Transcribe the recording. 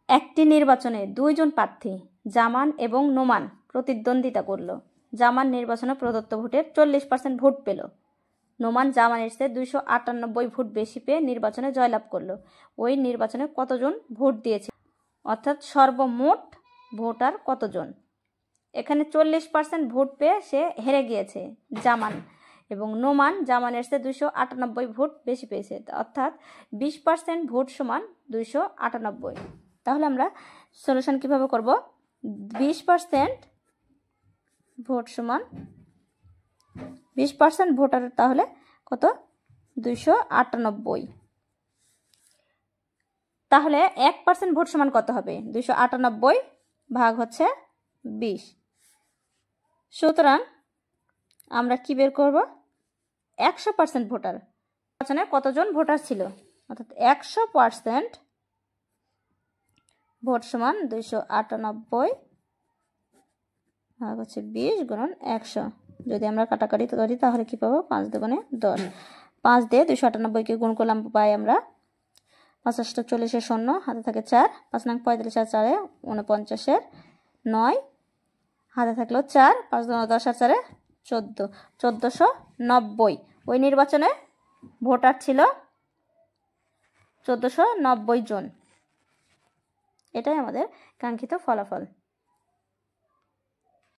একটি নির্বাচনে দুইজন প্রার্থী জামান এবং নোমান প্রতিদ্বন্দ্বিতা করল। জামান নির্বাচনে প্রদত্ত ভোটের 40% ভোট পেল। নোমান জামানের চেয়ে 298 ভোট বেশি পেয়ে নির্বাচনে জয়লাভ করলো। ওই নির্বাচনে কতজন ভোট দিয়েছে, অর্থাৎ সর্বমোট ভোটার কতজন। এখানে 40% ভোট পেয়ে সে হেরে গিয়েছে জামান, এবং নোমান জামানের চেয়ে 298 ভোট বেশি পেয়েছে, অর্থাৎ 20% ভোট সমান 298। তাহলে আমরা সলিউশন কিভাবে করব? 20% ভোট সমান 20% ভোটার, তাহলে কত? 298। তাহলে 1% ভোট সমান কত হবে? 298 ভাগ হচ্ছে 20। সুতরাং আমরা কি বের করব? 100% ভোটার। নির্বাচনে কতজন ভোটার ছিল, অর্থাৎ 100% ভোট সমান 298 ভাগ হচ্ছে 20 গুণন 100। যদি আমরা কাটাকাটি করি তাহলে কি পাবো? 5 দুগুণে 10। 5 দিয়ে 298কে গুণ করলাম, পাই আমরা 5 × 40 শূন্য, হাতে থাকে 4, 5 নং 45 আর 4 49 9, হাতে থাকলো 4, 5 দুগুণে 10 আর 4 14, 1490। ওই নির্বাচনে ভোটার ছিল 1490 জন। এটাই আমাদের কাঙ্ক্ষিত ফলাফল।